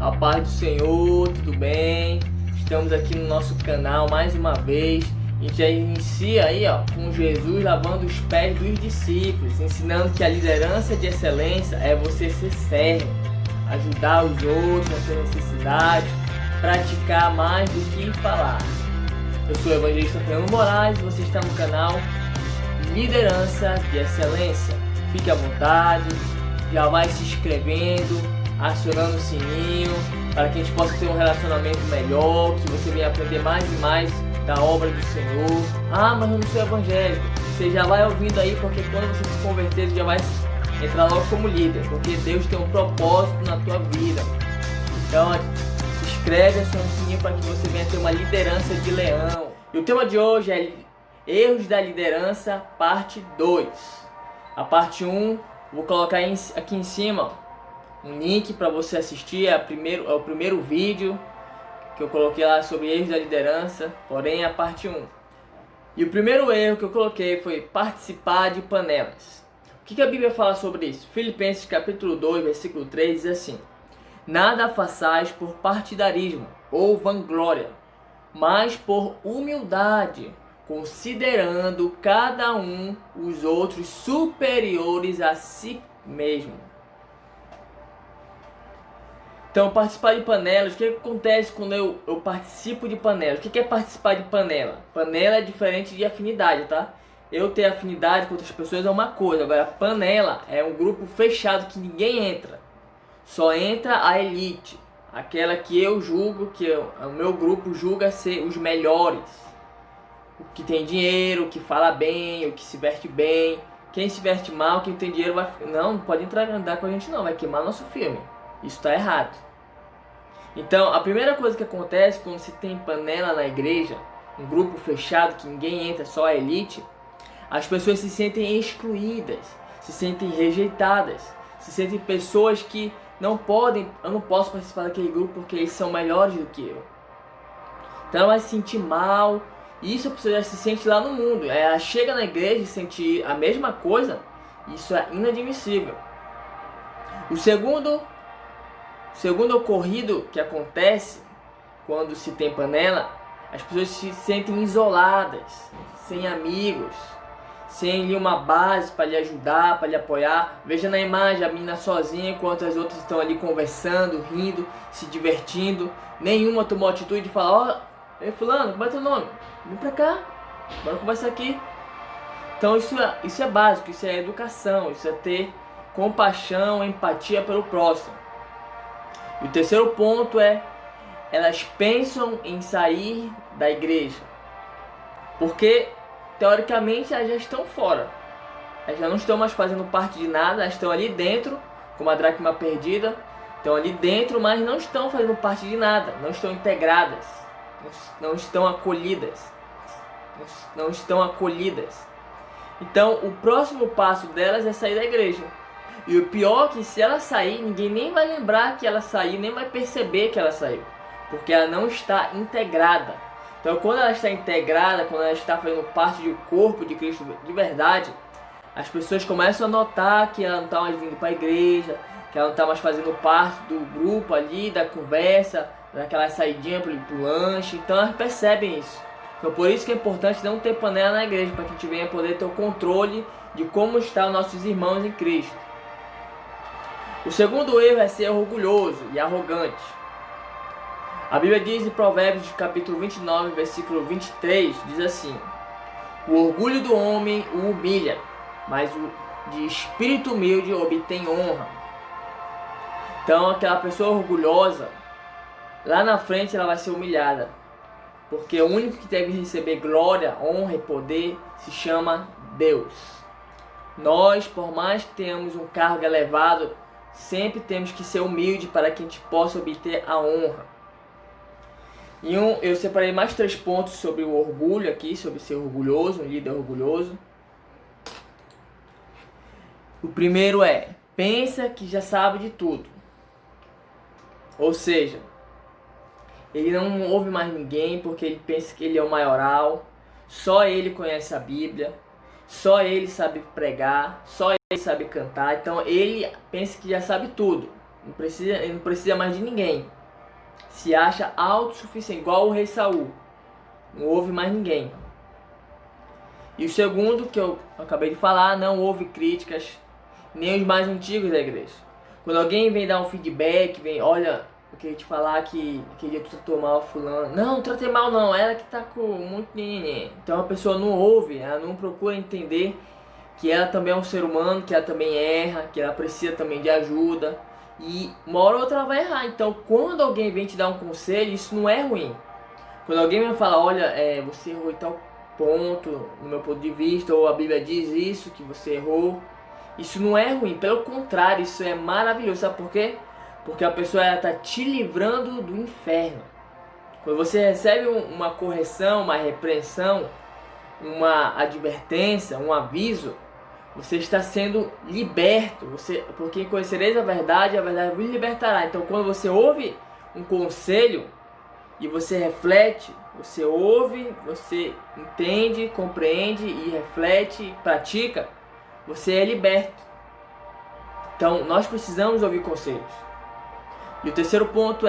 A paz do Senhor, tudo bem? Estamos aqui no nosso canal mais uma vez. A gente já inicia aí, com Jesus lavando os pés dos discípulos, ensinando que a liderança de excelência é você ser servo, ajudar os outros nas suas necessidades, praticar mais do que falar. Eu sou o evangelista Fernando Moraes e você está no canal Liderança de Excelência. Fique à vontade, já vai se inscrevendo, acionando o sininho, para que a gente possa ter um relacionamento melhor, que você venha aprender mais e mais da obra do Senhor. Ah, mas eu não sou evangélico. Você já vai ouvindo aí, porque quando você se converter, você já vai entrar logo como líder, porque Deus tem um propósito na tua vida. Então, se inscreve, aciona o sininho para que você venha ter uma liderança de leão. E o tema de hoje é Erros da Liderança, parte 2. A parte 1, vou colocar aqui em cima um link para você assistir, é o primeiro vídeo que eu coloquei lá sobre erros da liderança, porém é a parte 1. E o primeiro erro que eu coloquei foi participar de panelas. O que a Bíblia fala sobre isso? Filipenses capítulo 2, versículo 3 diz assim: Nada façais por partidarismo ou vanglória, mas por humildade, considerando cada um os outros superiores a si mesmo. Então, participar de panelas, o que acontece quando eu participo de panelas? O que é participar de panela? Panela é diferente de afinidade, tá? Eu ter afinidade com outras pessoas é uma coisa, agora panela é um grupo fechado que ninguém entra. Só entra a elite, aquela que eu julgo, o meu grupo julga ser os melhores. O que tem dinheiro, o que fala bem, o que se veste bem. Quem se veste mal, quem tem dinheiro não pode andar com a gente não, vai queimar nosso filme. Isso está errado. Então, a primeira coisa que acontece quando se tem panela na igreja, um grupo fechado que ninguém entra, só a elite, as pessoas se sentem excluídas, se sentem rejeitadas, se sentem pessoas que eu não posso participar daquele grupo porque eles são melhores do que eu. Então ela vai se sentir mal, e isso a pessoa já se sente lá no mundo. Ela chega na igreja e sente a mesma coisa, isso é inadmissível. O segundo ocorrido que acontece quando se tem panela, as pessoas se sentem isoladas, sem amigos, sem uma base para lhe ajudar, para lhe apoiar. Veja na imagem a menina sozinha enquanto as outras estão ali conversando, rindo, se divertindo. Nenhuma tomou a atitude de falar: ó, ei fulano, como é teu nome? Vem pra cá, bora conversar aqui. Então isso é básico, isso é educação, isso é ter compaixão, empatia pelo próximo. E o terceiro ponto é, elas pensam em sair da igreja, porque teoricamente elas já estão fora, elas já não estão mais fazendo parte de nada, elas estão ali dentro, como a dracma perdida, estão ali dentro, mas não estão fazendo parte de nada, não estão integradas, não estão acolhidas, Então o próximo passo delas é sair da igreja. E o pior é que se ela sair, ninguém nem vai lembrar que ela saiu, nem vai perceber que ela saiu, porque ela não está integrada. Então quando ela está integrada, quando ela está fazendo parte do corpo de Cristo de verdade, as pessoas começam a notar que ela não está mais vindo para a igreja, que ela não está mais fazendo parte do grupo ali, da conversa, daquela saidinha para o lanche. Então elas percebem isso. Então por isso que é importante não ter panela na igreja, para que a gente venha poder ter o controle de como estão os nossos irmãos em Cristo. O segundo erro é ser orgulhoso e arrogante. A Bíblia diz em Provérbios capítulo 29, versículo 23, diz assim: O orgulho do homem o humilha, mas o de espírito humilde obtém honra. Então aquela pessoa orgulhosa, lá na frente ela vai ser humilhada, porque o único que deve receber glória, honra e poder se chama Deus. Nós, por mais que tenhamos um cargo elevado, sempre temos que ser humilde para que a gente possa obter a honra. E eu separei mais 3 pontos sobre o orgulho aqui, sobre ser orgulhoso, um líder orgulhoso. O primeiro é, pensa que já sabe de tudo. Ou seja, ele não ouve mais ninguém porque ele pensa que ele é o maioral, só ele conhece a Bíblia, só ele sabe pregar, só ele sabe cantar, então ele pensa que já sabe tudo. ele não precisa mais de ninguém. Se acha autossuficiente, igual o rei Saul. Não ouve mais ninguém. E o segundo, que eu acabei de falar, não houve críticas, nem os mais antigos da igreja. Quando alguém vem dar um feedback, vem, olha, eu queria te falar que aquele dia tu tratou mal fulano. Não tratei mal não, ela que tá com muito neném. Então a pessoa não ouve, ela não procura entender que ela também é um ser humano, que ela também erra, que ela precisa também de ajuda. E uma hora ou outra ela vai errar. Então quando alguém vem te dar um conselho, isso não é ruim. Quando alguém me fala, olha, você errou em tal ponto, no meu ponto de vista, ou a Bíblia diz isso, que você errou. Isso não é ruim, pelo contrário, isso é maravilhoso. Sabe por quê? Porque a pessoa está te livrando do inferno. Quando você recebe uma correção, uma repreensão, uma advertência, um aviso, você está sendo liberto. Porque conhecereis a verdade vos libertará. Então quando você ouve um conselho e você reflete, você ouve, você entende, compreende e reflete, pratica, você é liberto. Então nós precisamos ouvir conselhos. E o terceiro ponto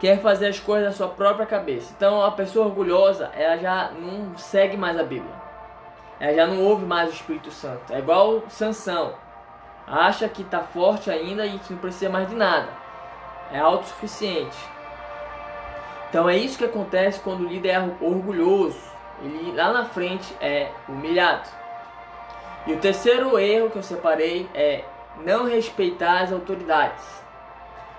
quer fazer as coisas da sua própria cabeça. Então a pessoa orgulhosa, ela já não segue mais a Bíblia. Ela já não ouve mais o Espírito Santo. É igual Sansão. Acha que está forte ainda e que não precisa mais de nada. É autossuficiente. Então é isso que acontece quando o líder é orgulhoso. Ele lá na frente é humilhado. E o terceiro erro que eu separei é não respeitar as autoridades.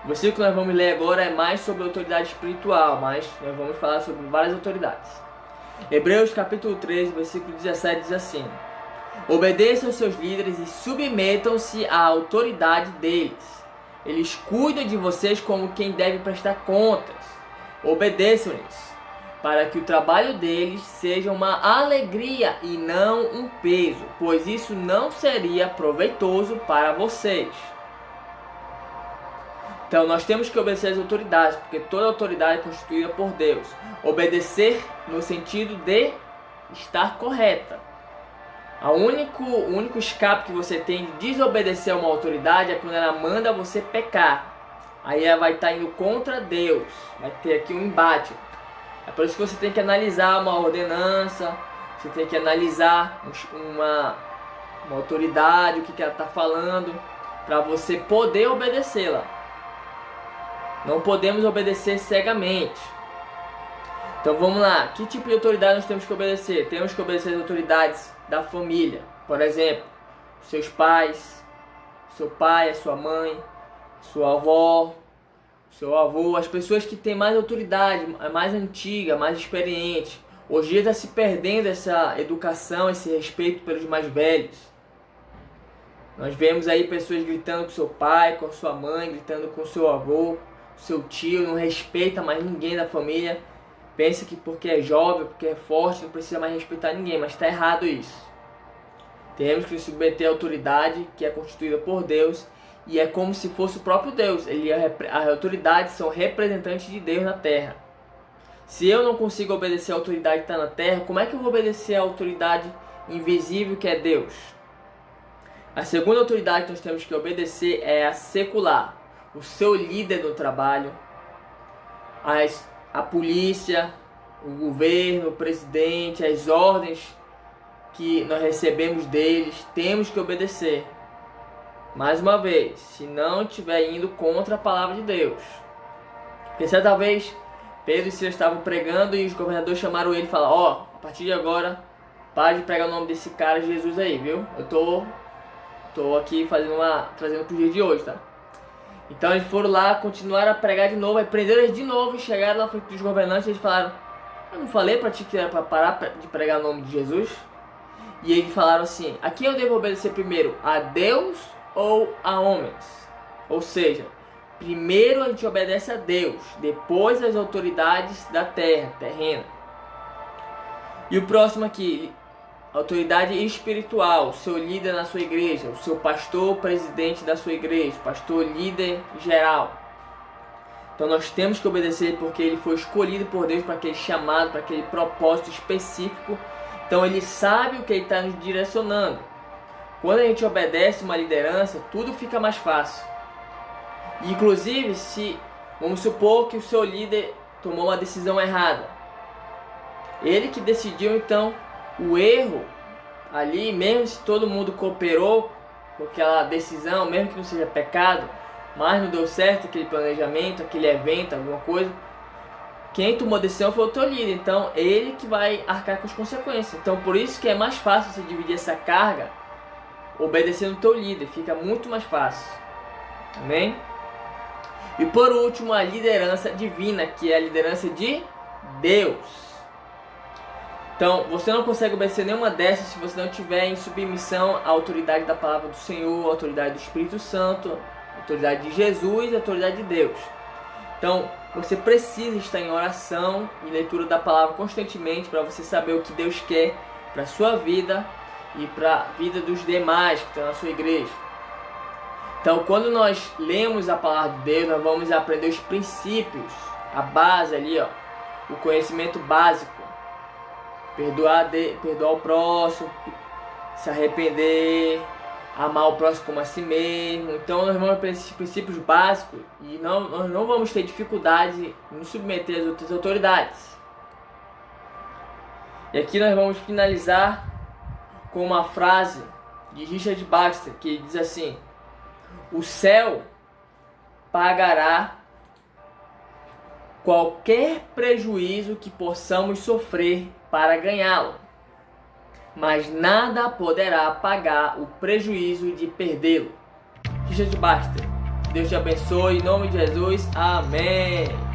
O versículo que nós vamos ler agora é mais sobre autoridade espiritual, mas nós vamos falar sobre várias autoridades. Hebreus capítulo 13, versículo 17 diz assim: obedeçam aos seus líderes e submetam-se à autoridade deles. Eles cuidam de vocês como quem deve prestar contas. Obedeçam-lhes, para que o trabalho deles seja uma alegria e não um peso, pois isso não seria proveitoso para vocês. Então nós temos que obedecer às autoridades, porque toda autoridade é constituída por Deus. Obedecer no sentido de estar correta. O único escape que você tem de desobedecer a uma autoridade é quando ela manda você pecar. Aí ela vai estar indo contra Deus, vai ter aqui um embate. É por isso que você tem que analisar uma ordenança, você tem que analisar uma autoridade, o que ela está falando, para você poder obedecê-la. Não podemos obedecer cegamente. Então vamos lá, que tipo de autoridade nós temos que obedecer? Temos que obedecer as autoridades da família. Por exemplo, seus pais, seu pai, a sua mãe, sua avó, seu avô, as pessoas que têm mais autoridade, mais antiga, mais experiente. Hoje em dia está se perdendo essa educação, esse respeito pelos mais velhos. Nós vemos aí pessoas gritando com seu pai, com sua mãe, gritando com seu avô, seu tio, não respeita mais ninguém da família. Pensa que porque é jovem, porque é forte, não precisa mais respeitar ninguém, mas está errado isso. Temos que submeter a autoridade que é constituída por Deus. E é como se fosse o próprio Deus. As autoridades são representantes de Deus na terra. Se eu não consigo obedecer a autoridade que está na terra, como é que eu vou obedecer a autoridade invisível que é Deus? A segunda autoridade que nós temos que obedecer é a secular. O seu líder no trabalho, a polícia, o governo, o presidente, as ordens que nós recebemos deles, temos que obedecer. Mais uma vez, se não estiver indo contra a palavra de Deus. Porque certa vez, Pedro e Silas estavam pregando e os governadores chamaram ele e falaram: a partir de agora, para de pregar o nome desse cara Jesus aí, viu? Eu tô aqui trazendo pro dia de hoje, tá? Então eles foram lá, continuaram a pregar de novo, aí prenderam eles de novo e chegaram lá frente dos governantes e eles falaram: eu não falei pra ti que era pra parar de pregar o nome de Jesus? E eles falaram assim: a quem eu devo obedecer primeiro? A Deus ou a homens? Ou seja, primeiro a gente obedece a Deus, depois as autoridades da terrena. E o próximo aqui, autoridade espiritual, o seu líder na sua igreja, o seu pastor, presidente da sua igreja, pastor, líder geral. Então nós temos que obedecer porque ele foi escolhido por Deus para aquele chamado, para aquele propósito específico. Então ele sabe o que ele está nos direcionando. Quando a gente obedece uma liderança, tudo fica mais fácil. Inclusive, se vamos supor que o seu líder tomou uma decisão errada, ele que decidiu, então o erro ali, mesmo se todo mundo cooperou com aquela decisão, mesmo que não seja pecado, mas não deu certo aquele planejamento, aquele evento, alguma coisa, quem tomou a decisão foi o teu líder, então ele que vai arcar com as consequências. Então por isso que é mais fácil você dividir essa carga obedecendo o teu líder, fica muito mais fácil. Amém? E por último, a liderança divina, que é a liderança de Deus. Então, você não consegue obedecer nenhuma dessas se você não estiver em submissão à autoridade da palavra do Senhor, à autoridade do Espírito Santo, à autoridade de Jesus e à autoridade de Deus. Então, você precisa estar em oração e leitura da palavra constantemente para você saber o que Deus quer para a sua vida e para a vida dos demais que estão na sua igreja. Então, quando nós lemos a palavra de Deus, nós vamos aprender os princípios, a base ali, ó, o conhecimento básico. Perdoar o próximo, se arrepender, amar o próximo como a si mesmo. Então nós vamos aprender esses princípios básicos e nós não vamos ter dificuldade em nos submeter às outras autoridades. E aqui nós vamos finalizar com uma frase de Richard Baxter que diz assim: o céu pagará qualquer prejuízo que possamos sofrer para ganhá-lo, mas nada poderá pagar o prejuízo de perdê-lo. Richard Baxter. Deus te abençoe, em nome de Jesus, amém.